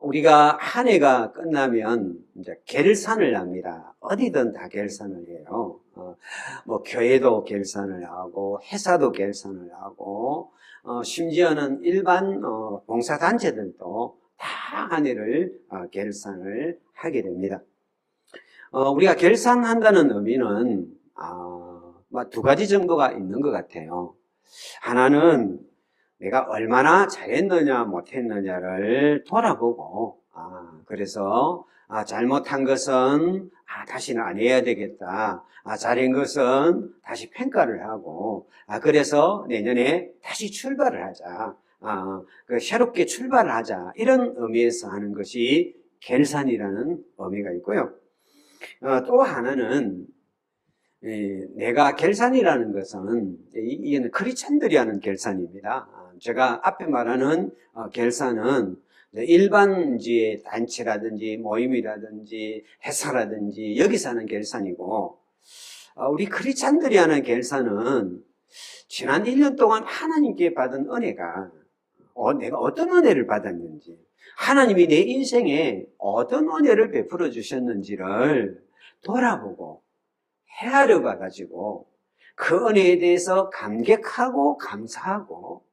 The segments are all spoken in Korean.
우리가 한 해가 끝나면 이제 결산을 합니다. 어디든 다 결산을 해요. 뭐 교회도 결산을 하고 회사도 결산을 하고 심지어는 일반 봉사단체들도 다 한 해를 결산을 하게 됩니다. 우리가 결산한다는 의미는 두 가지 정도가 있는 것 같아요. 하나는 내가 얼마나 잘했느냐 못했느냐를 돌아보고 그래서 잘못한 것은 다시는 안 해야 되겠다. 잘한 것은 다시 평가를 하고 그래서 내년에 다시 출발을 하자. 새롭게 출발을 하자. 이런 의미에서 하는 것이 결산이라는 의미가 있고요. 또 하나는 내가 결산이라는 것은 이게 크리스찬들이 하는 결산입니다. 제가 앞에 말하는 결산은 일반 단체라든지 모임이라든지 회사라든지 여기서 하는 결산이고 우리 크리스찬들이 하는 결산은 지난 1년 동안 하나님께 받은 은혜가 내가 어떤 은혜를 받았는지 하나님이 내 인생에 어떤 은혜를 베풀어 주셨는지를 돌아보고 헤아려 봐가지고 그 은혜에 대해서 감격하고 감사하고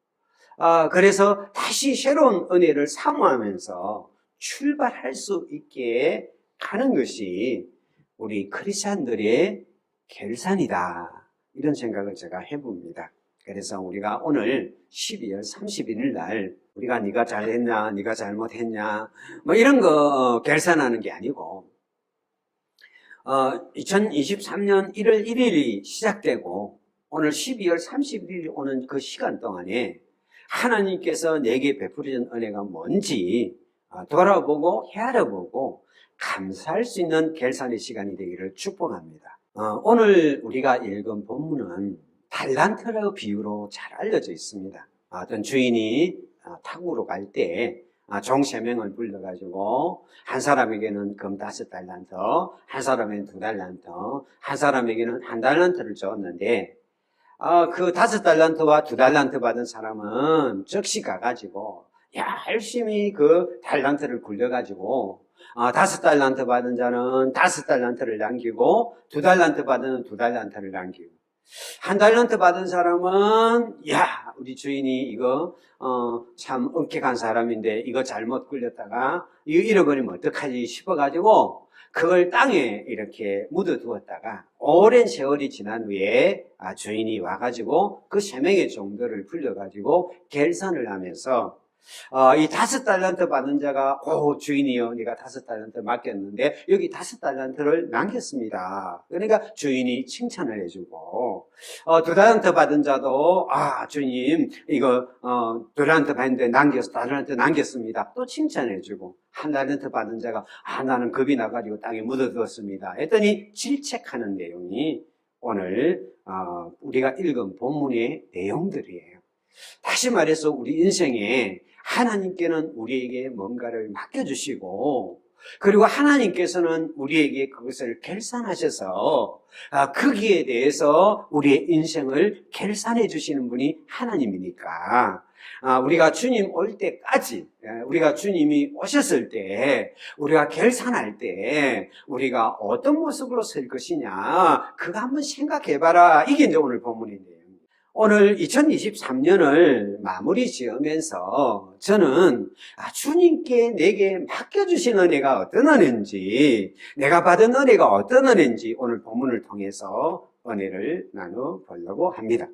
그래서 다시 새로운 은혜를 사모하면서 출발할 수 있게 하는 것이 우리 크리스찬들의 결산이다. 이런 생각을 제가 해봅니다. 그래서 우리가 오늘 12월 31일 날 우리가 네가 잘했냐, 네가 잘못했냐 뭐 이런 거 결산하는 게 아니고 2023년 1월 1일이 시작되고 오늘 12월 31일이 오는 그 시간 동안에 하나님께서 내게 베풀어준 은혜가 뭔지 돌아보고 헤아려보고 감사할 수 있는 결산의 시간이 되기를 축복합니다. 오늘 우리가 읽은 본문은 달란트라고 비유로 잘 알려져 있습니다. 어떤 주인이 탕으로 갈 때 종 3명을 불러가지고 한 사람에게는 금 5달란트, 한 사람에게는 2달란트, 한 사람에게는 1달란트를 줬는데 그 5달란트와 2달란트 받은 사람은 즉시 가가지고 열심히 그 달란트를 굴려가지고 5달란트 받은 자는 5달란트를 남기고 2달란트 받은 2달란트를 남기고 1달란트 받은 사람은 우리 주인이 이거 참 엄격한 사람인데 이거 잘못 굴렸다가 이거 잃어버리면 어떡하지 싶어가지고 그걸 땅에 이렇게 묻어두었다가 오랜 세월이 지난 후에 주인이 와가지고 그 3명의 종들을 불러가지고 결산을 하면서 이 5달란트 받은 자가 주인이요 네가 5달란트 맡겼는데 여기 5달란트를 남겼습니다. 그러니까 주인이 칭찬을 해주고 2달란트 받은 자도 주님 이거 2달란트 받는데 2달란트 남겼습니다. 또 칭찬해주고 1달란트 받은 자가 나는 겁이 나가지고 땅에 묻어두었습니다 했더니 질책하는 내용이 오늘 우리가 읽은 본문의 내용들이에요. 다시 말해서 우리 인생에 하나님께는 우리에게 뭔가를 맡겨주시고 그리고 하나님께서는 우리에게 그것을 결산하셔서 거기에 대해서 우리의 인생을 결산해 주시는 분이 하나님이니까 우리가 주님 올 때까지 우리가 주님이 오셨을 때 우리가 결산할 때 우리가 어떤 모습으로 설 것이냐 그거 한번 생각해봐라. 이게 이제 오늘 본문인데요. 오늘 2023년을 마무리 지으면서 저는 주님께 내게 맡겨주신 은혜가 어떤 은혜인지 내가 받은 은혜가 어떤 은혜인지 오늘 본문을 통해서 은혜를 나눠보려고 합니다.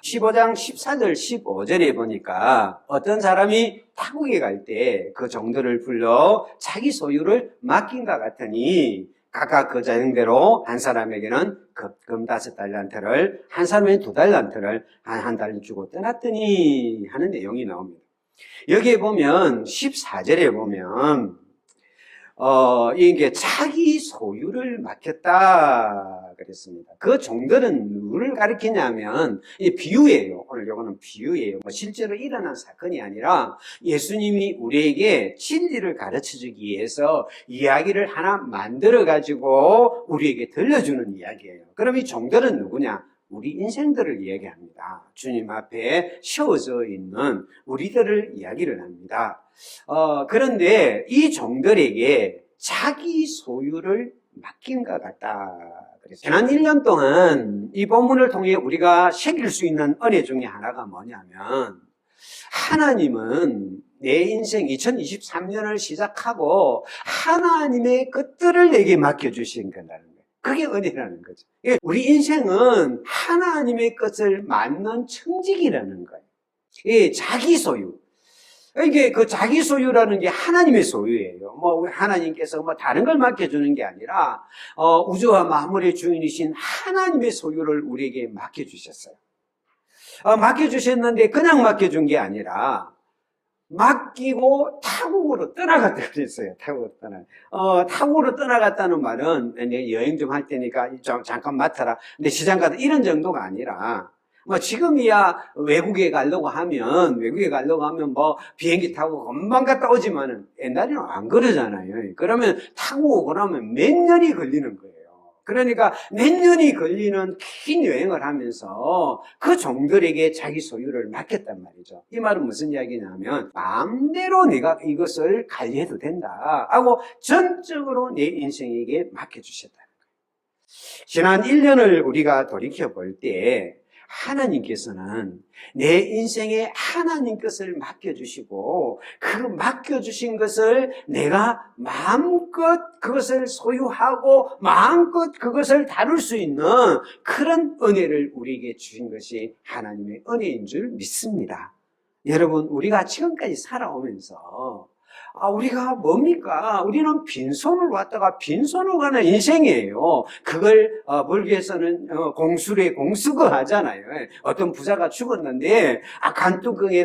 15장 14절 15절에 보니까 어떤 사람이 타국에 갈 때 그 종들을 불러 자기 소유를 맡긴 것 같으니 각각 그 자형대로 한 사람에게는 금 5달란트를 한 사람에게는 2달란트를 한 달을 주고 떠났더니 하는 내용이 나옵니다. 여기에 보면 14절에 보면 이게 자기 소유를 맡겼다 그랬습니다. 그 종들은 누구를 가리키냐면 이 비유예요. 오늘 요거는 비유예요. 실제로 일어난 사건이 아니라 예수님이 우리에게 진리를 가르쳐주기 위해서 이야기를 하나 만들어 가지고 우리에게 들려주는 이야기예요. 그럼 이 종들은 누구냐? 우리 인생들을 이야기합니다. 주님 앞에 세워져 있는 우리들을 이야기를 합니다. 그런데 이 종들에게 자기 소유를 맡긴 것 같다. 그래서 지난 1년 동안 이 본문을 통해 우리가 새길 수 있는 은혜 중에 하나가 뭐냐면, 하나님은 내 인생 2023년을 시작하고 하나님의 것들을 내게 맡겨주신 거라는 거예요. 그게 은혜라는 거죠. 우리 인생은 하나님의 것을 맡는 청직이라는 거예요. 자기 소유. 이게 그 자기 소유라는 게 하나님의 소유예요. 하나님께서 다른 걸 맡겨주는 게 아니라, 우주와 만물의 주인이신 하나님의 소유를 우리에게 맡겨주셨어요. 맡겨주셨는데 그냥 맡겨준 게 아니라, 맡기고 타국으로 떠나갔다 그랬어요. 타국으로 떠나갔다는 말은, 여행 좀 할 테니까 좀 잠깐 맡아라. 근데 시장 가다 이런 정도가 아니라, 지금이야 외국에 가려고 하면 비행기 타고 금방 갔다 오지만은 옛날에는 안 그러잖아요. 그러면 타고 오고 나면 몇 년이 걸리는 거예요. 그러니까 몇 년이 걸리는 긴 여행을 하면서 그 종들에게 자기 소유를 맡겼단 말이죠. 이 말은 무슨 이야기냐면, 마음대로 내가 이것을 관리해도 된다 하고 전적으로 내 인생에게 맡겨주셨다는 거예요. 지난 1년을 우리가 돌이켜볼 때 하나님께서는 내 인생에 하나님 것을 맡겨주시고, 그 맡겨주신 것을 내가 마음껏 그것을 소유하고 마음껏 그것을 다룰 수 있는 그런 은혜를 우리에게 주신 것이 하나님의 은혜인 줄 믿습니다. 여러분, 우리가 지금까지 살아오면서 우리가 뭡니까? 우리는 빈손으로 왔다가 빈손으로 가는 인생이에요. 그걸 불교에서는 공수래 공수거 하잖아요. 어떤 부자가 죽었는데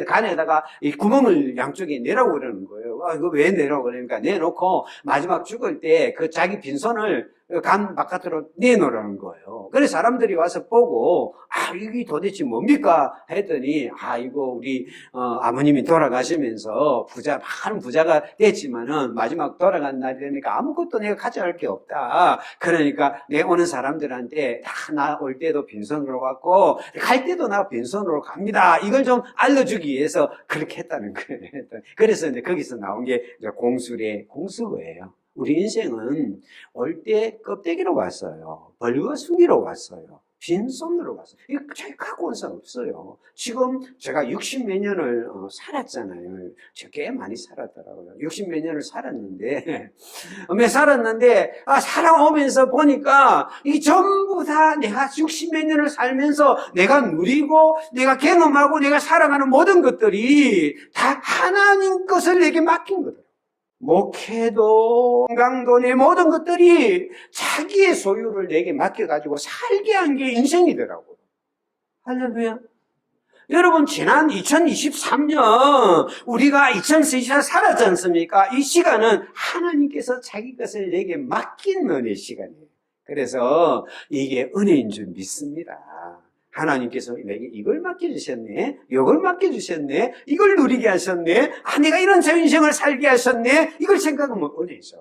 간에다가 이 구멍을 양쪽에 내라고 그러는 거예요. 이거 왜 내라고 그러니까, 내놓고 마지막 죽을 때 그 자기 빈손을 간 바깥으로 내놓으라는 거예요. 그래서 사람들이 와서 보고, 이게 도대체 뭡니까? 했더니, 이거 우리 아버님이 돌아가시면서 많은 부자가 됐지만은 마지막 돌아간 날이 되니까 아무것도 내가 가져갈 게 없다. 그러니까 내 오는 사람들한테 다 나 올 때도 빈손으로 갔고 갈 때도 나 빈손으로 갑니다. 이걸 좀 알려주기 위해서 그렇게 했다는 거예요. 그래서 이제 거기서 나온 게 공수래 공수거예요. 우리 인생은 올 때 껍데기로 왔어요. 벌거숭이로 왔어요. 빈손으로 왔어요. 이거 제가 갖고 온 사람 없어요. 지금 제가 60몇 년을 살았잖아요. 제가 꽤 많이 살았더라고요. 60몇 년을 살았는데, 살아오면서 보니까 이 전부 다 내가 60몇 년을 살면서 내가 누리고 내가 경험하고 내가 살아가는 모든 것들이 다 하나님 것을 내게 맡긴 거예요. 목회도, 건강도, 내 모든 것들이 자기의 소유를 내게 맡겨가지고 살게 한 게 인생이더라고요. 할렐루야. 여러분, 지난 2023년, 우리가 2024년 살았지 않습니까? 이 시간은 하나님께서 자기 것을 내게 맡긴 은혜의 시간이에요. 그래서 이게 은혜인 줄 믿습니다. 하나님께서 내게 이걸 맡겨주셨네, 이걸 맡겨주셨네, 이걸 누리게 하셨네, 내가 이런 제 인생을 살게 하셨네, 이걸 생각하면 은혜죠.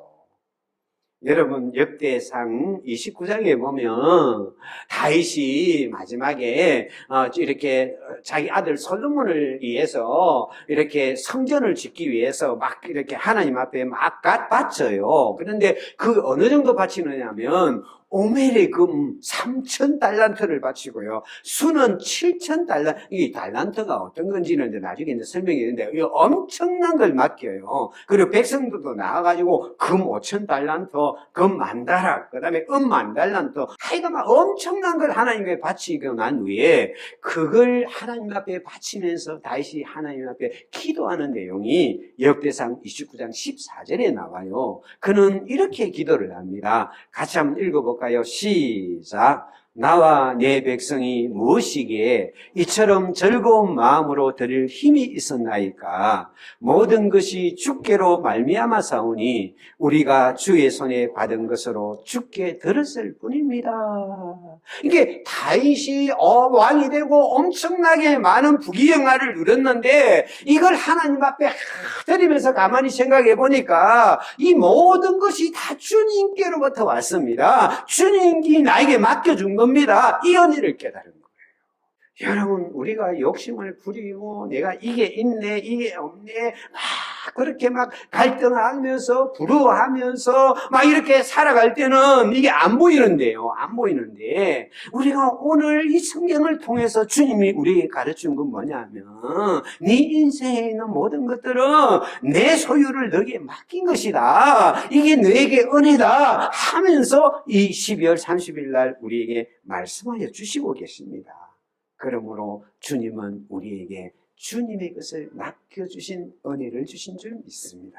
여러분, 역대상 29장에 보면 다윗이 마지막에 이렇게 자기 아들 솔로몬을 위해서 이렇게 성전을 짓기 위해서 막 이렇게 하나님 앞에 막 바쳐요. 그런데 그 어느 정도 바치느냐면 오멜의 금 3,000달란트를 바치고요. 수는 7,000달란트. 이 달란트가 어떤 건지는 이제 나중에 이제 설명이 있는데, 이 엄청난 걸 맡겨요. 그리고 백성들도 나와가지고 금 5,000달란트, 금 10,000다락, 그 다음에 10,000달란트. 하여간 막 엄청난 걸 하나님께 바치고 난 후에 그걸 하나님 앞에 바치면서 다시 하나님 앞에 기도하는 내용이 역대상 29장 14절에 나와요. 그는 이렇게 기도를 합니다. 같이 한번 읽어볼까요? 시작. 나와 내 백성이 무엇이기에 이처럼 즐거운 마음으로 드릴 힘이 있었나이까? 모든 것이 주께로 말미암아 사오니 우리가 주의 손에 받은 것으로 주께 들었을 뿐입니다. 이게 다윗이 왕이 되고 엄청나게 많은 부귀영화를 누렸는데 이걸 하나님 앞에 드리면서 가만히 생각해 보니까 이 모든 것이 다 주님께로부터 왔습니다. 주님이 나에게 맡겨준 겁니다. 이 은혜를 깨달은 거예요. 여러분, 우리가 욕심을 부리고 내가 이게 있네 이게 없네 막 그렇게 막 갈등하면서 부러워하면서 막 이렇게 살아갈 때는 이게 안 보이는데요. 안 보이는데 우리가 오늘 이 성경을 통해서 주님이 우리에게 가르치는 건 뭐냐면 네 인생에 있는 모든 것들은 내 소유를 너에게 맡긴 것이다. 이게 너에게 은혜다 하면서 이 12월 30일 날 우리에게 말씀하여 주시고 계십니다. 그러므로 주님은 우리에게 주님의 것을 맡겨주신 은혜를 주신 줄 믿습니다.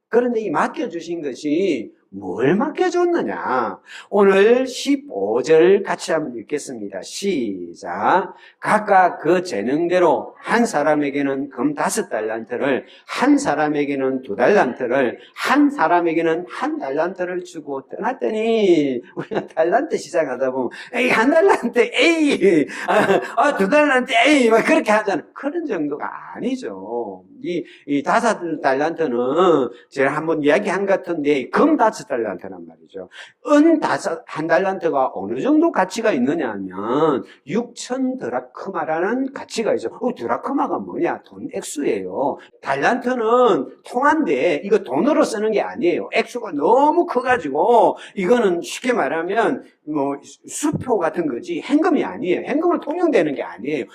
그런데 이 맡겨주신 것이 뭘 맡겨줬느냐? 오늘 15절 같이 한번 읽겠습니다. 시작. 각각 그 재능대로 한 사람에게는 금 5달란트를, 한 사람에게는 2달란트를, 한 사람에게는 1달란트를 주고 떠났더니 우리가 달란트 시작하다 보면 에이 1달란트 에이 2달란트 에이 막 그렇게 하잖아요. 그런 정도가 아니죠. 이 5달란트는 제가 한번 이야기한 것 같은데 금 5달란트란 말이죠. 은 1달란트가 어느 정도 가치가 있느냐 하면 6천 드라크마라는 가치가 있죠. 드라크마가 뭐냐? 돈 액수예요. 달란트는 통한데 이거 돈으로 쓰는 게 아니에요. 액수가 너무 커가지고 이거는 쉽게 말하면 뭐 수표 같은 거지 현금이 아니에요. 현금으로 통용되는 게 아니에요.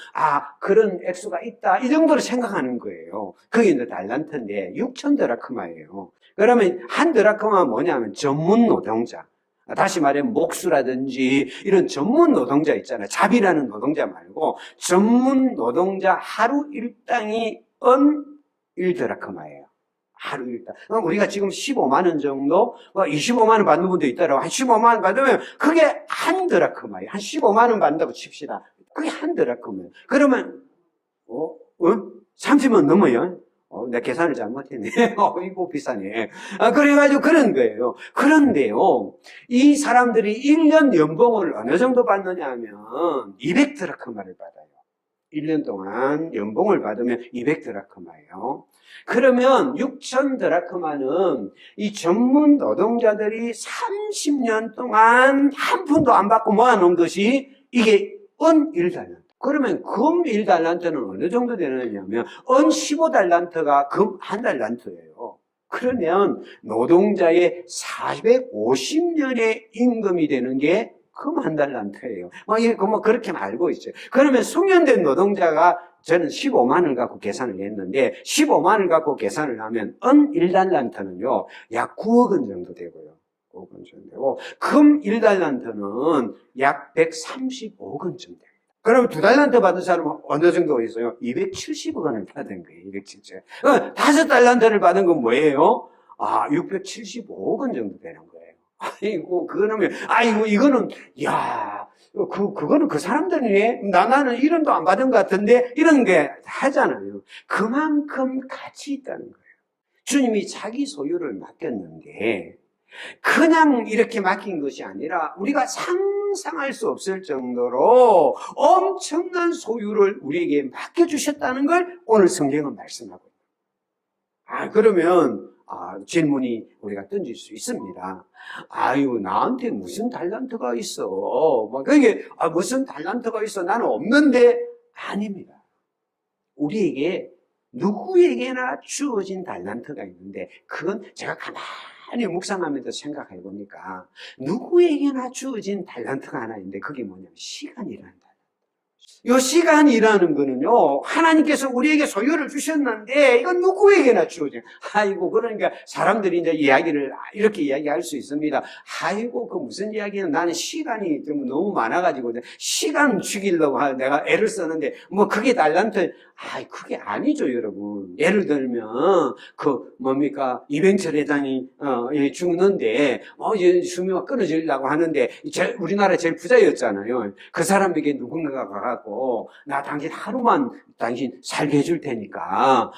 그런 액수가 있다 이 정도로 생각하는 거예요. 그게 이제 달란트인데 6천 드라크마예요. 그러면 1드라크마가 뭐냐면 전문 노동자. 다시 말해 목수라든지 이런 전문 노동자 있잖아요. 잡이라는 노동자 말고 전문 노동자 하루 일당이 은 1드라크마예요. 하루 일당. 우리가 지금 15만 원 정도, 25만 원 받는 분도 있더라고. 한 15만 원 받으면 그게 1드라크마예요. 한 15만 원 받는다고 칩시다. 그게 1드라크마예요. 그러면 30원 넘어요. 내가 계산을 잘못했네. 이거 비싸네. 그래가지고 그런 거예요. 그런데요, 이 사람들이 1년 연봉을 어느 정도 받느냐 하면 200드라크마를 받아요. 1년 동안 연봉을 받으면 200드라크마예요. 그러면 6천 드라크마는 이 전문 노동자들이 30년 동안 한 푼도 안 받고 모아놓은 것이 이게 은 1달란트. 그러면 금 1달란트는 어느 정도 되느냐면 은 15달란트가 금 1달란트예요. 그러면 노동자의 450년의 임금이 되는 게 금 1달란트예요. 그렇게 알고 있어요. 그러면 숙련된 노동자가 저는 15만 원을 갖고 계산을 했는데 15만 원을 갖고 계산을 하면 은 1달란트는요 약 9억 원 정도 되고요. 9억 원 정도 되고 금 1달란트는 약 135억 원 정도 돼요. 그러면 2달란트 받은 사람은 어느 정도 있어요? 270억 원을 받은 거예요. 270억. 5달란트를 받은 건 뭐예요? 675억 원 정도 되는 거예요. 그러면, 이거는, 그거는 그 사람들이, 나는 1원도 안 받은 것 같은데, 이런 게 하잖아요. 그만큼 가치 있다는 거예요. 주님이 자기 소유를 맡겼는데, 그냥 이렇게 맡긴 것이 아니라, 우리가 상상할 수 없을 정도로 엄청난 소유를 우리에게 맡겨주셨다는 걸 오늘 성경은 말씀하고 있어요. 그러면, 질문이 우리가 던질 수 있습니다. 나한테 무슨 달란트가 있어? 그게, 무슨 달란트가 있어? 나는 없는데, 아닙니다. 우리에게 누구에게나 주어진 달란트가 있는데, 그건 제가 가만히 묵상하면서 생각해 보니까, 누구에게나 주어진 달란트가 하나 있는데, 그게 뭐냐면, 시간이라는 달란트. 이 시간이라는 거는요, 하나님께서 우리에게 소유를 주셨는데, 이건 누구에게나 주어져요. 그러니까 사람들이 이제 이야기를, 이렇게 이야기할 수 있습니다. 그 무슨 이야기는 나는 시간이 좀 너무 많아가지고, 시간 죽이려고 내가 애를 썼는데, 그게 달란트, 그게 아니죠, 여러분. 예를 들면, 이병철 회장이, 죽는데, 수명이 끊어지려고 하는데, 우리나라 제일 부자였잖아요. 그 사람에게 누군가가 가갖고, 나 당신 하루만 당신 살게 해줄 테니까,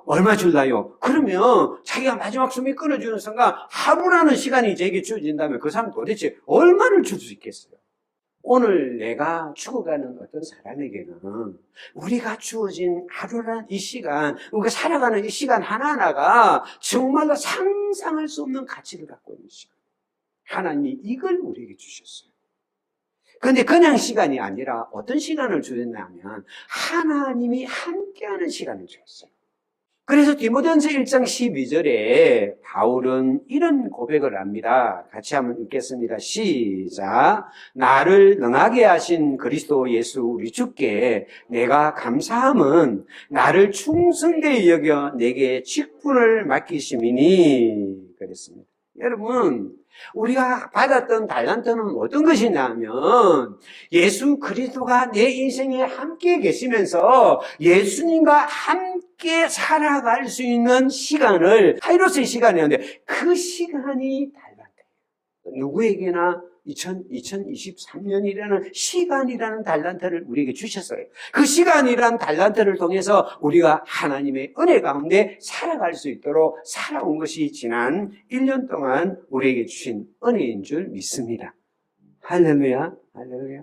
얼마 줄라요? 그러면 자기가 마지막 숨이 끊어지는 순간, 하루라는 시간이 제게 주어진다면 그 사람 도대체 얼마를 줄 수 있겠어요? 오늘 내가 죽어가는 어떤 사람에게는 우리가 주어진 하루란 이 시간, 우리가 살아가는 이 시간 하나하나가 정말로 상상할 수 없는 가치를 갖고 있는 시간. 하나님이 이걸 우리에게 주셨어요. 그런데 그냥 시간이 아니라 어떤 시간을 주셨냐면 하나님이 함께하는 시간을 주셨어요. 그래서 디모데전서 1장 12절에 바울은 이런 고백을 합니다. 같이 한번 읽겠습니다. 시작. 나를 능하게 하신 그리스도 예수 우리 주께 내가 감사함은 나를 충성되이 여겨 내게 직분을 맡기심이니 그랬습니다. 여러분, 우리가 받았던 달란트는 어떤 것이냐면 예수 그리스도가 내 인생에 함께 계시면서 예수님과 함께 살아갈 수 있는 시간을 하이로스의 시간이었는데 그 시간이 달란트예요. 누구에게나 2023년이라는 시간이라는 달란트를 우리에게 주셨어요. 그 시간이라는 달란트를 통해서 우리가 하나님의 은혜 가운데 살아갈 수 있도록 살아온 것이 지난 1년 동안 우리에게 주신 은혜인 줄 믿습니다. 할렐루야, 할렐루야.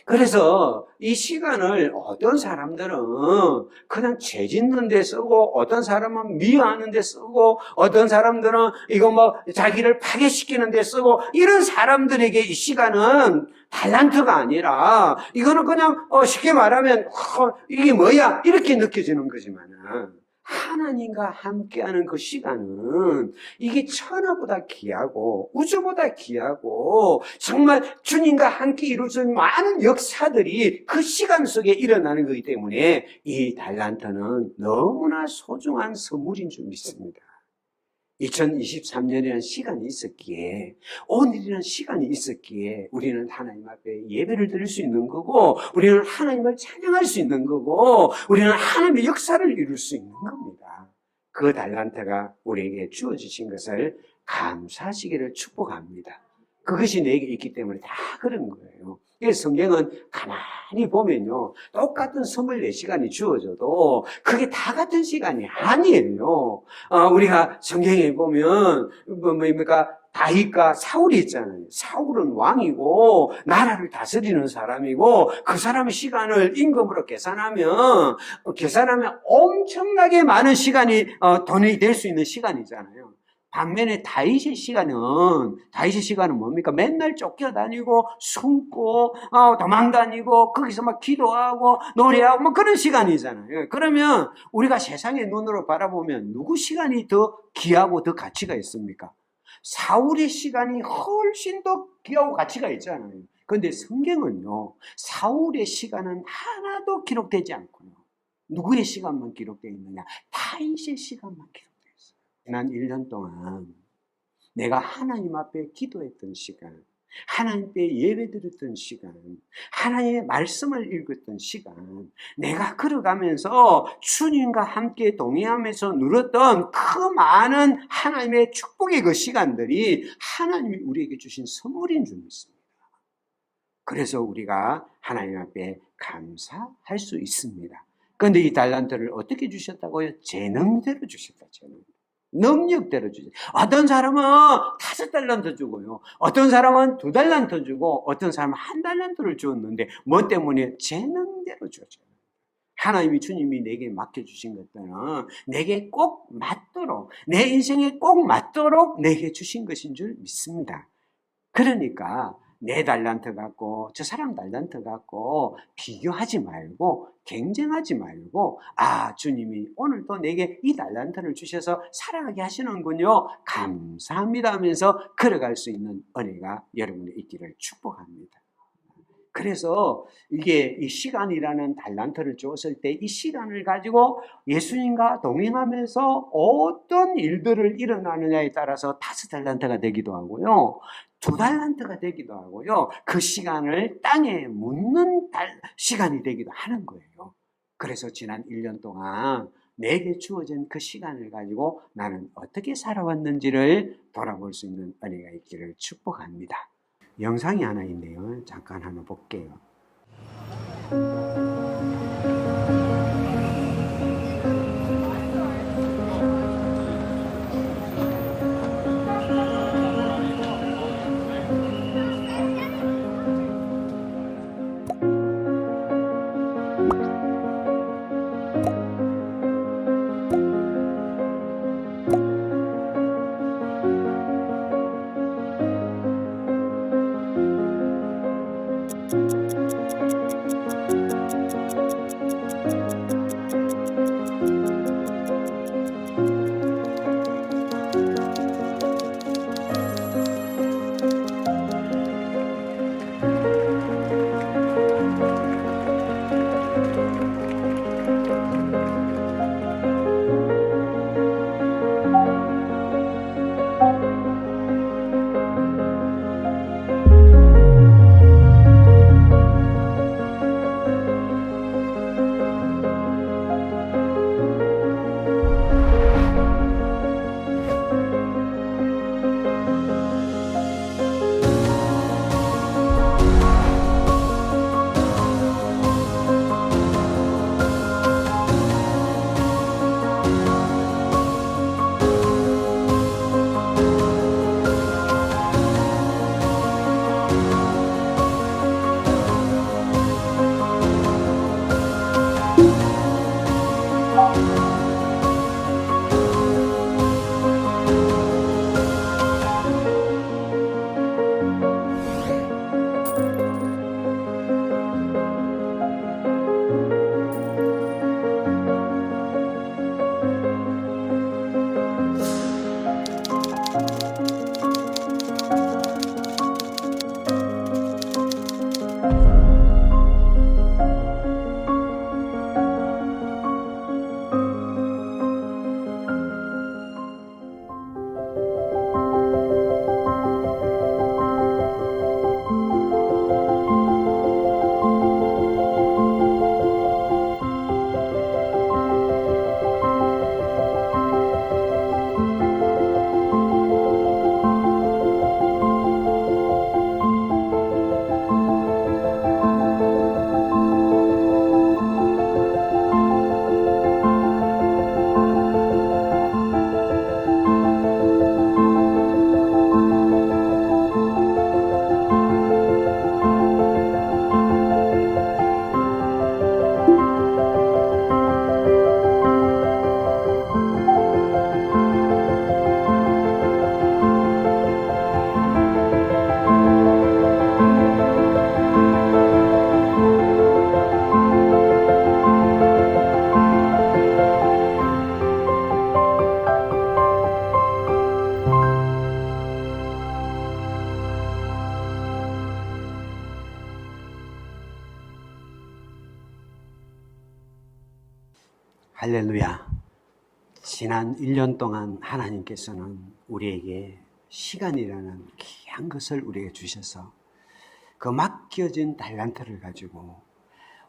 그래서 이 시간을 어떤 사람들은 그냥 죄 짓는 데 쓰고, 어떤 사람은 미워하는 데 쓰고, 어떤 사람들은 이거 뭐 자기를 파괴시키는 데 쓰고, 이런 사람들에게 이 시간은 달란트가 아니라, 이거는 그냥 쉽게 말하면 이게 뭐야? 이렇게 느껴지는 거지만은, 하나님과 함께하는 그 시간은 이게 천하보다 귀하고 우주보다 귀하고 정말 주님과 함께 이루어진 많은 역사들이 그 시간 속에 일어나는 거기 때문에 이 달란트는 너무나 소중한 선물인 줄 믿습니다. 2023년이라는 시간이 있었기에, 오늘이라는 시간이 있었기에 우리는 하나님 앞에 예배를 드릴 수 있는 거고, 우리는 하나님을 찬양할 수 있는 거고, 우리는 하나님의 역사를 이룰 수 있는 겁니다. 그 달란트가 우리에게 주어지신 것을 감사하시기를 축복합니다. 그것이 내게 있기 때문에 다 그런 거예요. 그래서 성경은 가만히 보면요, 똑같은 24시간이 주어져도 그게 다 같은 시간이 아니에요. 우리가 성경에 보면 뭡니까? 다윗과 사울이 있잖아요. 사울은 왕이고 나라를 다스리는 사람이고 그 사람의 시간을 임금으로 계산하면 엄청나게 많은 시간이 돈이 될 수 있는 시간이잖아요. 반면에 다윗의 시간은 뭡니까? 맨날 쫓겨다니고 숨고 도망다니고 거기서 막 기도하고 노래하고 뭐 그런 시간이잖아요. 그러면 우리가 세상의 눈으로 바라보면 누구 시간이 더 귀하고 더 가치가 있습니까? 사울의 시간이 훨씬 더 귀하고 가치가 있잖아요. 그런데 성경은요, 사울의 시간은 하나도 기록되지 않고요. 누구의 시간만 기록되어 있느냐? 다윗의 시간만 기록되어 있어요. 지난 1년 동안 내가 하나님 앞에 기도했던 시간, 하나님 앞에 예배드렸던 시간, 하나님의 말씀을 읽었던 시간, 내가 걸어가면서 주님과 함께 동행하면서 누렸던 그 많은 하나님의 축복의 그 시간들이 하나님이 우리에게 주신 선물인 줄 믿습니다. 그래서 우리가 하나님 앞에 감사할 수 있습니다. 그런데 이 달란트를 어떻게 주셨다고요? 재능대로 주셨다. 능력대로 주죠. 어떤 사람은 5달란트 주고요. 어떤 사람은 2달란트 주고 어떤 사람은 1달란트를 주었는데 뭐 때문에? 재능대로 주죠. 하나님이 주님이 내게 맡겨주신 것들은 내게 꼭 맞도록, 내 인생에 꼭 맞도록 내게 주신 것인 줄 믿습니다. 그러니까 내 달란트 갖고 저 사람 달란트 갖고 비교하지 말고 경쟁하지 말고 주님이 오늘도 내게 이 달란트를 주셔서 살아가게 하시는군요. 감사합니다 하면서 걸어갈 수 있는 은혜가 여러분이 있기를 축복합니다. 그래서 이게 이 시간이라는 달란트를 줬을 때 이 시간을 가지고 예수님과 동행하면서 어떤 일들을 일어나느냐에 따라서 5달란트가 되기도 하고요. 2달란트가 되기도 하고요. 그 시간을 땅에 묻는 시간이 되기도 하는 거예요. 그래서 지난 1년 동안 내게 주어진 그 시간을 가지고 나는 어떻게 살아왔는지를 돌아볼 수 있는 은혜가 있기를 축복합니다. 영상이 하나 있네요. 잠깐 한번 볼게요. 할렐루야. 지난 1년 동안 하나님께서는 우리에게 시간이라는 귀한 것을 우리에게 주셔서 그 맡겨진 달란트를 가지고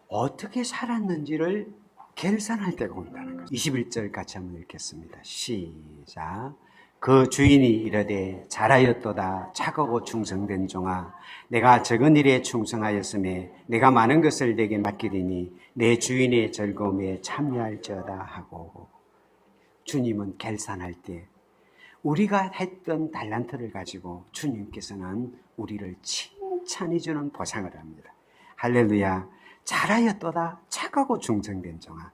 어떻게 살았는지를 계산할 때가 온다는 거죠. 21절 같이 한번 읽겠습니다. 시작. 그 주인이 이르되 잘하였도다 착하고 충성된 종아, 내가 적은 일에 충성하였음에 내가 많은 것을 내게 맡기리니 내 주인의 즐거움에 참여할지어다 하고, 주님은 계산할 때 우리가 했던 달란트를 가지고 주님께서는 우리를 칭찬해 주는 보상을 합니다. 할렐루야. 잘하였도다 착하고 충성된 종아.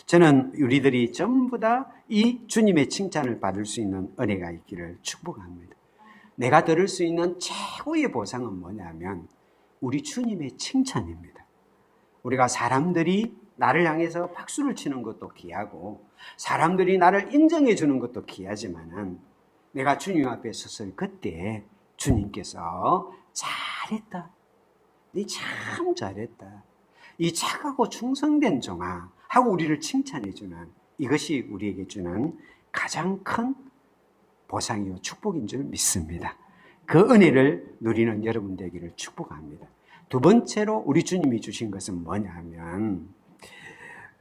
저는 우리들이 전부 다 이 주님의 칭찬을 받을 수 있는 은혜가 있기를 축복합니다. 내가 들을 수 있는 최고의 보상은 뭐냐면 우리 주님의 칭찬입니다. 우리가 사람들이 나를 향해서 박수를 치는 것도 귀하고 사람들이 나를 인정해 주는 것도 귀하지만은 내가 주님 앞에 섰을 그때 주님께서 잘했다, 네 참 잘했다, 이 착하고 충성된 종아 하고 우리를 칭찬해 주는, 이것이 우리에게 주는 가장 큰 보상이요 축복인 줄 믿습니다. 그 은혜를 누리는 여러분 되기를 축복합니다. 두 번째로 우리 주님이 주신 것은 뭐냐면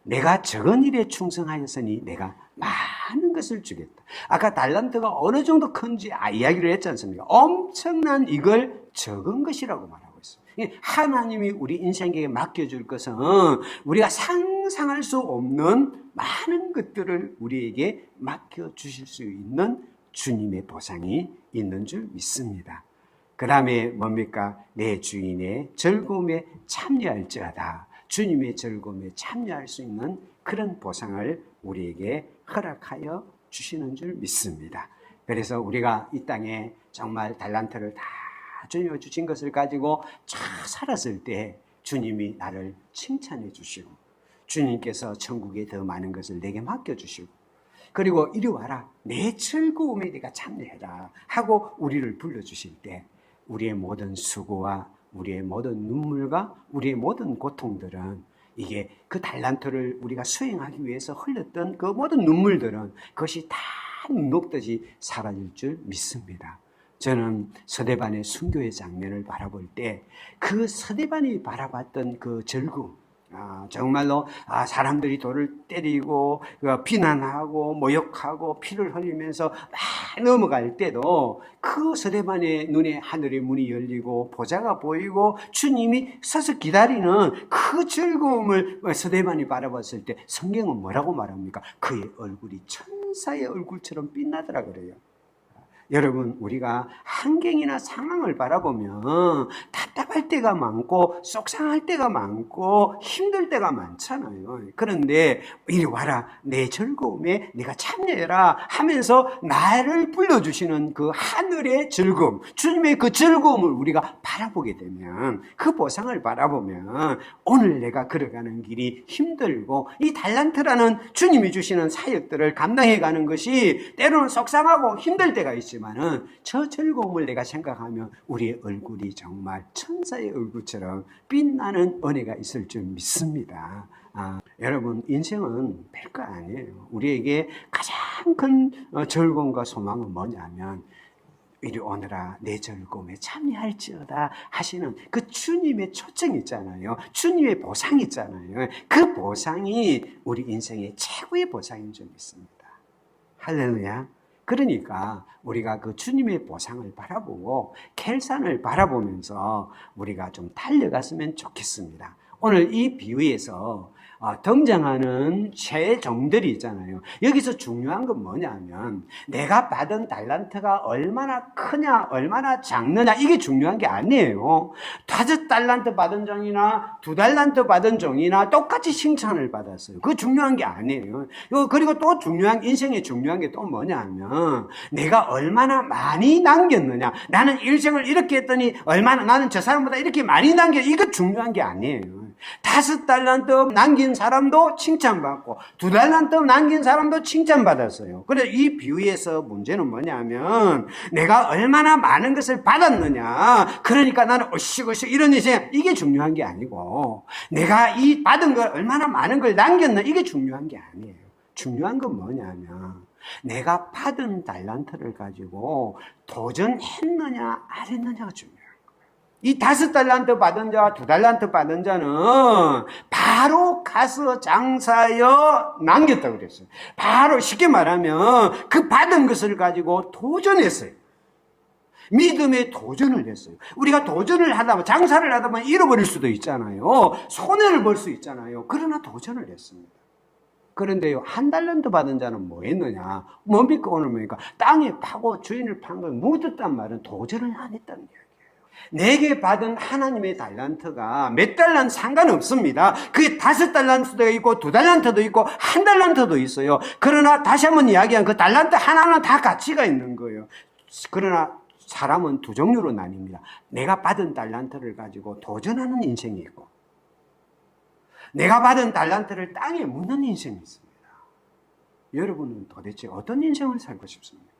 내가 적은 일에 충성하였으니 내가 많은 것을 주겠다. 아까 달란트가 어느 정도 큰지 이야기를 했지 않습니까? 엄청난 이걸 적은 것이라고 말하고 있어요. 하나님이 우리 인생에게 맡겨줄 것은 우리가 상상할 수 없는 많은 것들을 우리에게 맡겨주실 수 있는 주님의 보상이 있는 줄 믿습니다. 그 다음에 뭡니까? 내 주인의 즐거움에 참여할지어다. 주님의 즐거움에 참여할 수 있는 그런 보상을 우리에게 허락하여 주시는 줄 믿습니다. 그래서 우리가 이 땅에 정말 달란트를 다 주님이 주신 것을 가지고 잘 살았을 때 주님이 나를 칭찬해 주시고 주님께서 천국에 더 많은 것을 내게 맡겨주시고 그리고 이리 와라 내 즐거움에 네가 참여해라 하고 우리를 불러주실 때 우리의 모든 수고와 우리의 모든 눈물과 우리의 모든 고통들은 이게 그 달란트를 우리가 수행하기 위해서 흘렸던 그 모든 눈물들은 그것이 다 녹듯이 사라질 줄 믿습니다. 저는 서대반의 순교의 장면을 바라볼 때 그 서대반이 바라봤던 그 즐거움, 정말로 사람들이 돌을 때리고 비난하고 모욕하고 피를 흘리면서 막 넘어갈 때도 그 서대반의 눈에 하늘의 문이 열리고 보좌가 보이고 주님이 서서 기다리는 그 즐거움을 서대반이 바라봤을 때 성경은 뭐라고 말합니까? 그의 얼굴이 천사의 얼굴처럼 빛나더라 그래요. 여러분, 우리가 환경이나 상황을 바라보면 답답할 때가 많고 속상할 때가 많고 힘들 때가 많잖아요. 그런데 이리 와라 내 즐거움에 네가 참여해라 하면서 나를 불러주시는 그 하늘의 즐거움, 주님의 그 즐거움을 우리가 바라보게 되면, 그 보상을 바라보면 오늘 내가 걸어가는 길이 힘들고 이 달란트라는 주님이 주시는 사역들을 감당해가는 것이 때로는 속상하고 힘들 때가 있지만 저 즐거움을 내가 생각하면 우리의 얼굴이 정말 천사의 얼굴처럼 빛나는 은혜가 있을 줄 믿습니다. 여러분, 인생은 별거 아니에요. 우리에게 가장 큰 즐거움과 소망은 뭐냐면 이리 오너라 내 즐거움에 참여할지어다 하시는 그 주님의 초청이 있잖아요. 주님의 보상이 있잖아요. 그 보상이 우리 인생의 최고의 보상인 줄 믿습니다. 할렐루야. 그러니까 우리가 그 주님의 보상을 바라보고 켈산을 바라보면서 우리가 좀 달려갔으면 좋겠습니다. 오늘 이 비유에서 등장하는 최종들이 있잖아요. 여기서 중요한 건 뭐냐면 내가 받은 달란트가 얼마나 크냐 얼마나 작느냐 이게 중요한 게 아니에요. 5달란트 받은 종이나 2달란트 받은 종이나 똑같이 칭찬을 받았어요. 그거 중요한 게 아니에요. 그리고 또 인생에 중요한 게 또 뭐냐면 내가 얼마나 많이 남겼느냐. 나는 일생을 이렇게 했더니 얼마나 나는 저 사람보다 이렇게 많이 남겼, 이거 중요한 게 아니에요. 5달란트 남긴 사람도 칭찬받고 2달란트 남긴 사람도 칭찬받았어요. 그래서 이 비유에서 문제는 뭐냐면 내가 얼마나 많은 것을 받았느냐, 그러니까 나는 어시고시 이런 인생, 이게 중요한 게 아니고 내가 이 받은 걸 얼마나 많은 걸 남겼나, 이게 중요한 게 아니에요. 중요한 건 뭐냐면 내가 받은 달란트를 가지고 도전했느냐 안 했느냐가 중요해요. 이 5달란트 받은 자와 2달란트 받은 자는 바로 가서 장사하여 남겼다고 그랬어요. 바로 쉽게 말하면 그 받은 것을 가지고 도전했어요. 믿음의 도전을 했어요. 우리가 도전을 하다 보면, 장사를 하다 보면 잃어버릴 수도 있잖아요. 손해를 볼 수 있잖아요. 그러나 도전을 했습니다. 그런데요, 1달란트 받은 자는 뭐 했느냐? 뭡니까? 오늘 뭡니까? 땅에 파고 주인을 판 걸 묻었단 말은 도전을 안 했다는 이야기예요. 내게 받은 하나님의 달란트가 몇 달란트 상관없습니다. 그게 5달란트도 있고 2달란트도 있고 1달란트도 있어요. 그러나 다시 한번 이야기한 그 달란트 하나는 다 가치가 있는 거예요. 그러나 사람은 두 종류로 나뉩니다. 내가 받은 달란트를 가지고 도전하는 인생이 있고, 내가 받은 달란트를 땅에 묻는 인생이 있습니다. 여러분은 도대체 어떤 인생을 살고 싶습니까?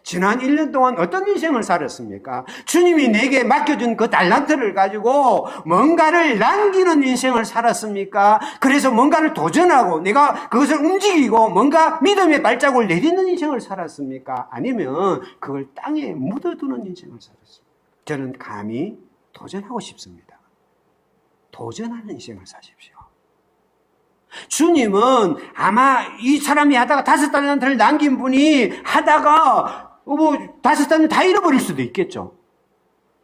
지난 1년 동안 어떤 인생을 살았습니까? 주님이 내게 맡겨준 그 달란트를 가지고 뭔가를 남기는 인생을 살았습니까? 그래서 뭔가를 도전하고 내가 그것을 움직이고 뭔가 믿음의 발자국을 내딛는 인생을 살았습니까? 아니면 그걸 땅에 묻어두는 인생을 살았습니까? 저는 감히 도전하고 싶습니다. 도전하는 인생을 사십시오. 주님은 아마 이 사람이 하다가 5달란트를 남긴 분이 하다가 5달란트 다 잃어버릴 수도 있겠죠.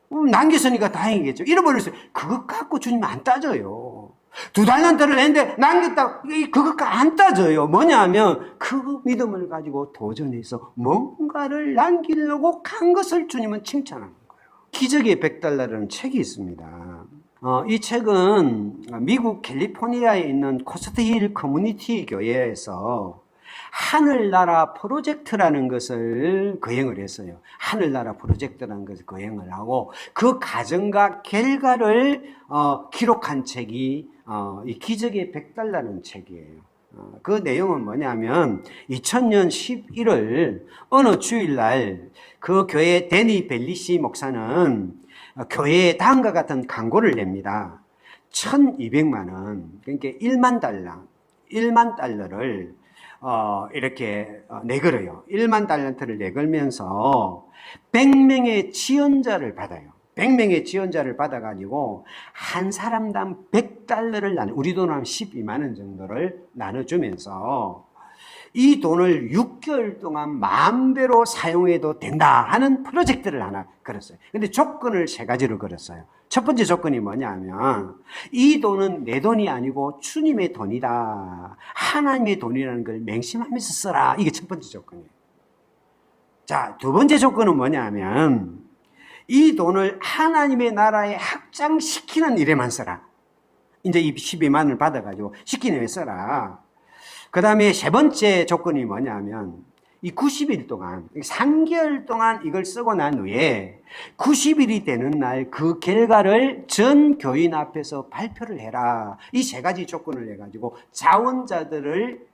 남겼으니까 다행이겠죠. 잃어버릴 수, 그것 갖고 주님 안 따져요. 2달란트를 했는데 남겼다, 그것 안 따져요. 뭐냐면 그 믿음을 가지고 도전해서 뭔가를 남기려고 간 것을 주님은 칭찬하는 거예요. 기적의 100달러라는 책이 있습니다. 이 책은 미국 캘리포니아에 있는 코스트힐 커뮤니티 교회에서 하늘나라 프로젝트라는 것을 거행을 했어요. 하늘나라 프로젝트라는 것을 거행을 하고 그 과정과 결과를 기록한 책이 이 기적의 100달러라는 책이에요. 그 내용은 뭐냐면 2000년 11월 어느 주일날 그 교회 데니 벨리시 목사는 교회에 다음과 같은 광고를 냅니다. 1200만 원, 그러니까 1만 달러를 이렇게 내걸어요. 1만 달란트를 내걸면서 100명의 지원자를 받아요. 100명의 지원자를 받아가지고 한 사람당 100달러를 우리 돈으로 하면 12만 원 정도를 나눠주면서 이 돈을 6개월 동안 마음대로 사용해도 된다 하는 프로젝트를 하나 걸었어요. 근데 조건을 3가지로 걸었어요. 첫 번째 조건이 뭐냐면 이 돈은 내 돈이 아니고 주님의 돈이다, 하나님의 돈이라는 걸 맹심하면서 써라. 이게 첫 번째 조건이에요. 자, 두 번째 조건은 뭐냐면 이 돈을 하나님의 나라에 확장시키는 일에만 써라. 이제 이 12만 원을 받아가지고 시키는 일에 써라. 그 다음에 세 번째 조건이 뭐냐면 이 90일 동안, 3개월 동안 이걸 쓰고 난 후에 90일이 되는 날 그 결과를 전 교인 앞에서 발표를 해라. 이 3가지 조건을 해가지고 자원자들을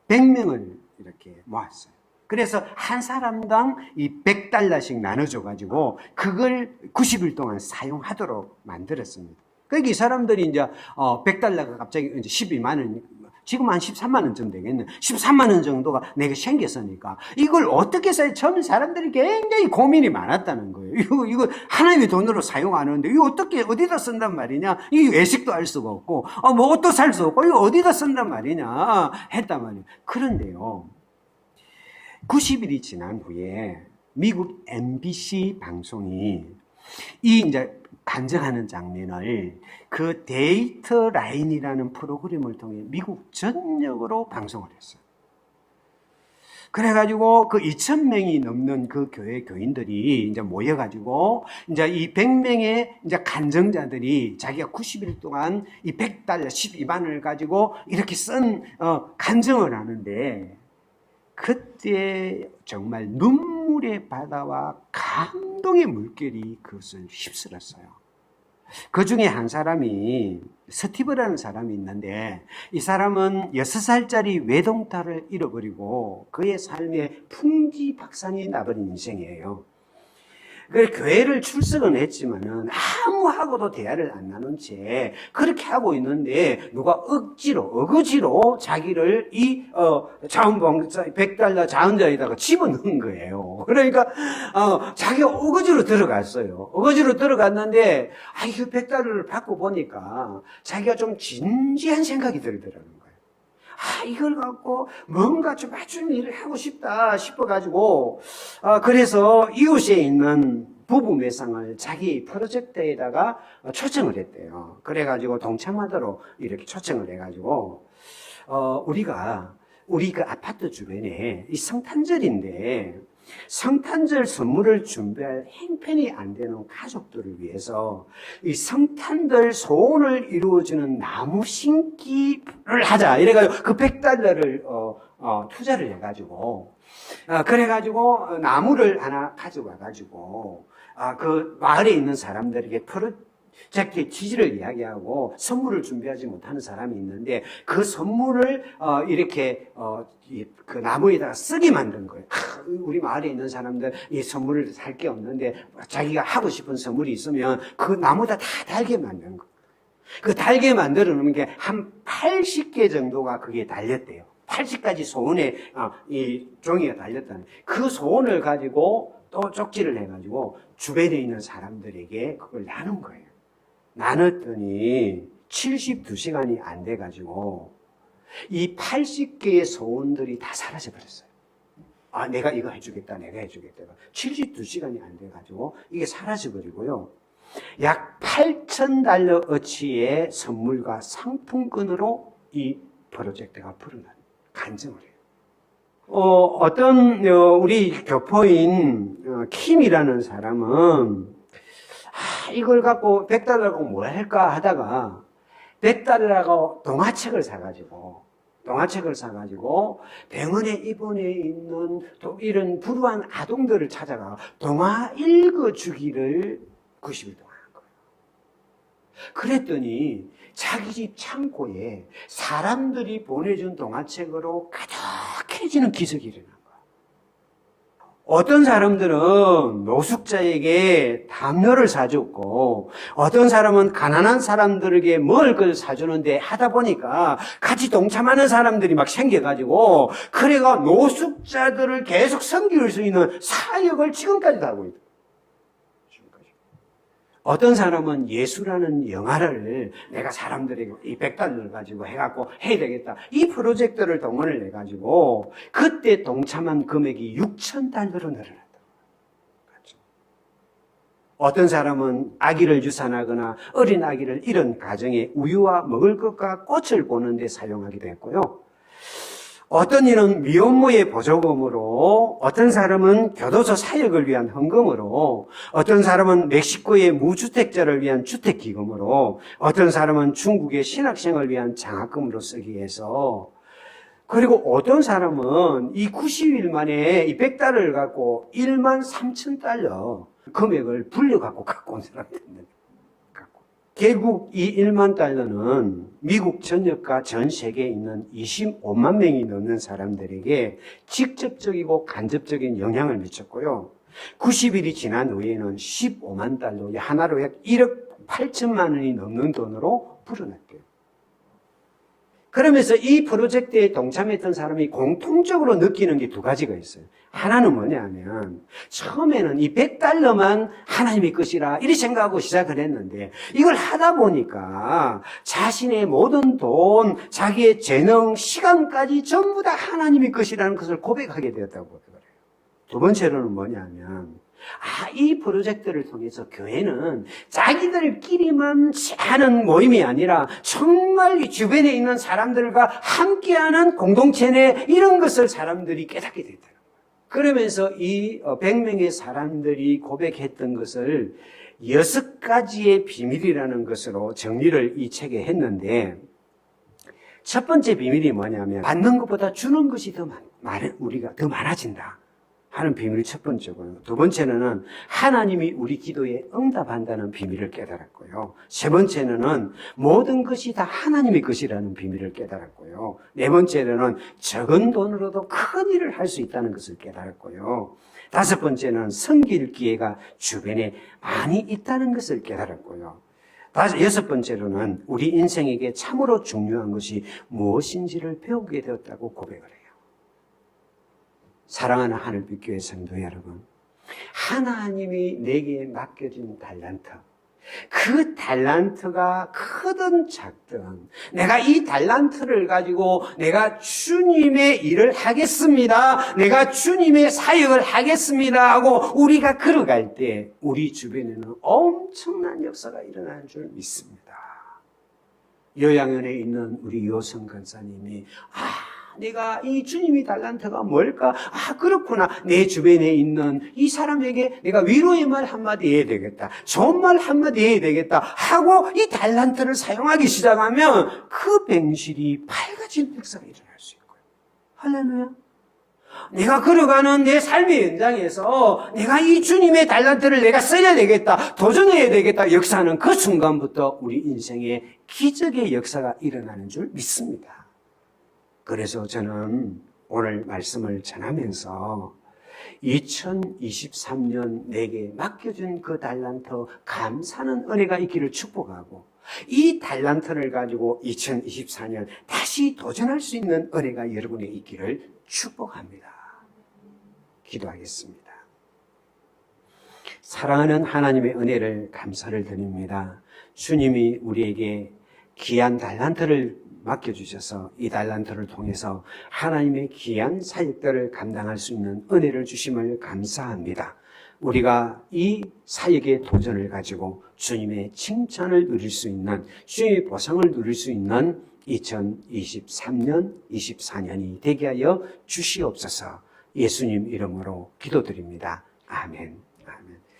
100명을 이렇게 모았어요. 그래서 한 사람당 이 100달러씩 나눠줘가지고 그걸 90일 동안 사용하도록 만들었습니다. 그러니까 이 사람들이 이제 100달러가 갑자기 이제 12만 원, 지금 한 13만 원쯤 되겠네. 13만 원 정도가 내가 생겼으니까 이걸 어떻게 써야, 처음 사람들이 굉장히 고민이 많았다는 거예요. 이거 하나님의 돈으로 사용하는데 이거 어떻게 어디다 쓴단 말이냐? 이 외식도 할 수가 없고 뭐 옷도 살 수 없고 이거 어디다 쓴단 말이냐 했단 말이에요. 그런데요, 90일이 지난 후에 미국 MBC 방송이 이 이제 간증하는 장면을 그 데이터 라인이라는 프로그램을 통해 미국 전역으로 방송을 했어요. 그래가지고 그 2,000명이 넘는 그 교회 교인들이 이제 모여가지고 이제 이 100명의 이제 간증자들이 자기가 90일 동안 이 100달러 12만 원을 가지고 이렇게 쓴 간증을 하는데, 그때 정말 눈물의 바다와 감동의 물결이 그것을 휩쓸었어요. 그 중에 한 사람이 스티브라는 사람이 있는데, 이 사람은 6살짜리 외동딸을 잃어버리고 그의 삶에 풍지박산이 나버린 인생이에요. 그 교회를 출석은 했지만은 아무하고도 대화를 안 나눈 채 그렇게 하고 있는데, 누가 어거지로 자기를 이 자원봉사 100달러 자원자에다가 집어넣은 거예요. 그러니까 자기가 어거지로 들어갔어요. 어거지로 들어갔는데 이 100달러를 받고 보니까 자기가 좀 진지한 생각이 들더라는 거예요. 이걸 갖고 뭔가 좀 맞춤 일을 하고 싶다 싶어가지고, 그래서 이웃에 있는 부부 매상을 자기 프로젝트에다가 초청을 했대요. 그래가지고 동참하도록 이렇게 초청을 해가지고, 우리 그 아파트 주변에 이 성탄절인데, 성탄절 선물을 준비할 형편이 안 되는 가족들을 위해서 이 성탄절 소원을 이루어주는 나무 심기를 하자. 이래가지고 그 100달러를 투자를 해가지고, 그래가지고 나무를 하나 가져와가지고 그 마을에 있는 사람들에게 프로젝트의 취지를 이야기하고 선물을 준비하지 못하는 사람이 있는데, 그 선물을 이렇게 그 나무에다가 쓰게 만든 거예요. 우리 마을에 있는 사람들 이 선물을 살 게 없는데 자기가 하고 싶은 선물이 있으면 그 나무에다 다 달게 만든 거예요. 그 달게 만들어 놓은 게 한 80개 정도가 그게 달렸대요. 80가지 소원에 이 종이가 달렸다는, 그 소원을 가지고 또 쪽지를 해가지고 주변에 있는 사람들에게 그걸 나눈 거예요. 나눴더니 72시간이 안 돼가지고 이 80개의 소원들이 다 사라져버렸어요. 내가 이거 해주겠다, 내가 해주겠다. 72시간이 안 돼가지고 이게 사라져버리고요. 약 8,000달러어치의 선물과 상품권으로 이 프로젝트가 간증을 해요. 어떤 우리 교포인 킴이라는 사람은 이걸 갖고 100달러라고 뭘 할까 하다가 100달러라고 동화책을 사가지고 병원에 입원해 있는 또 이런 불우한 아동들을 찾아가 동화 읽어주기를 90일 동안 한 거예요. 그랬더니 자기 집 창고에 사람들이 보내준 동화책으로 가득해지는 기적이 일어난 거예요. 어떤 사람들은 노숙자에게 담요를 사줬고, 어떤 사람은 가난한 사람들에게 먹을 걸 사주는데 하다 보니까 같이 동참하는 사람들이 막 생겨가지고, 그래가 노숙자들을 계속 섬길 수 있는 사역을 지금까지도 하고 있다. 어떤 사람은 예수라는 영화를 내가 사람들에게 이 100달러를 가지고 해갖고 해야 되겠다. 이 프로젝트를 동원을 해가지고 그때 동참한 금액이 6,000달러로 늘어났다. 어떤 사람은 아기를 유산하거나 어린 아기를 잃은 가정에 우유와 먹을 것과 꽃을 보는데 사용하기도 했고요. 어떤 이는 미혼모의 보조금으로, 어떤 사람은 교도소 사역을 위한 헌금으로, 어떤 사람은 멕시코의 무주택자를 위한 주택기금으로, 어떤 사람은 중국의 신학생을 위한 장학금으로 쓰기 위해서, 그리고 어떤 사람은 이 90일 만에 이 100달러를 갖고 13,000달러 금액을 불려갖고 갖고 온 사람들입니다. 결국 이 1만 달러는 미국 전역과 전 세계에 있는 25만 명이 넘는 사람들에게 직접적이고 간접적인 영향을 미쳤고요. 90일이 지난 후에는 15만 달러, 하나로 약 1억 8천만 원이 넘는 돈으로 불어났대요. 그러면서 이 프로젝트에 동참했던 사람이 공통적으로 느끼는 게 두 가지가 있어요. 하나는 뭐냐면, 처음에는 이 100달러만 하나님의 것이라 이렇게 생각하고 시작을 했는데, 이걸 하다 보니까 자신의 모든 돈, 자기의 재능, 시간까지 전부 다 하나님의 것이라는 것을 고백하게 되었다고 그래요. 두 번째로는 뭐냐면, 이 프로젝트를 통해서 교회는 자기들끼리만 하는 모임이 아니라 정말 주변에 있는 사람들과 함께하는 공동체네, 이런 것을 사람들이 깨닫게 됐다는 거예요. 그러면서 이 100명의 사람들이 고백했던 것을 6가지의 비밀이라는 것으로 정리를 이 책에 했는데, 첫 번째 비밀이 뭐냐면, 받는 것보다 주는 것이 우리가 더 많아진다. 하는 비밀이 첫 번째고요. 두 번째는 하나님이 우리 기도에 응답한다는 비밀을 깨달았고요. 세 번째는 모든 것이 다 하나님의 것이라는 비밀을 깨달았고요. 네 번째는 적은 돈으로도 큰 일을 할 수 있다는 것을 깨달았고요. 다섯 번째는 섬길 기회가 주변에 많이 있다는 것을 깨달았고요. 여섯 번째로는 우리 인생에게 참으로 중요한 것이 무엇인지를 배우게 되었다고 고백을 해요. 사랑하는 하늘빛교회 성도 여러분, 하나님이 내게 맡겨진 달란트, 그 달란트가 크든 작든 내가 이 달란트를 가지고 내가 주님의 일을 하겠습니다, 내가 주님의 사역을 하겠습니다 하고 우리가 걸어갈 때 우리 주변에는 엄청난 역사가 일어나는 줄 믿습니다. 요양원에 있는 우리 요성 간사님이 내가 이 주님이 달란트가 뭘까? 그렇구나. 내 주변에 있는 이 사람에게 내가 위로의 말 한마디 해야 되겠다, 좋은 말 한마디 해야 되겠다 하고 이 달란트를 사용하기 시작하면 그 병실이 밝아지는 역사가 일어날 수 있고요. 할렐루야. 내가 걸어가는 내 삶의 현장에서 내가 이 주님의 달란트를 내가 써야 되겠다, 도전해야 되겠다 역사하는 그 순간부터 우리 인생에 기적의 역사가 일어나는 줄 믿습니다. 그래서 저는 오늘 말씀을 전하면서 2023년 내게 맡겨준 그 달란트 감사하는 은혜가 있기를 축복하고, 이 달란트를 가지고 2024년 다시 도전할 수 있는 은혜가 여러분에 있기를 축복합니다. 기도하겠습니다. 사랑하는 하나님의 은혜를 감사를 드립니다. 주님이 우리에게 귀한 달란트를 맡겨주셔서 이 달란트를 통해서 하나님의 귀한 사역들을 감당할 수 있는 은혜를 주심을 감사합니다. 우리가 이 사역의 도전을 가지고 주님의 칭찬을 누릴 수 있는, 주님의 보상을 누릴 수 있는 2023년, 24년이 되게 하여 주시옵소서. 예수님 이름으로 기도드립니다. 아멘.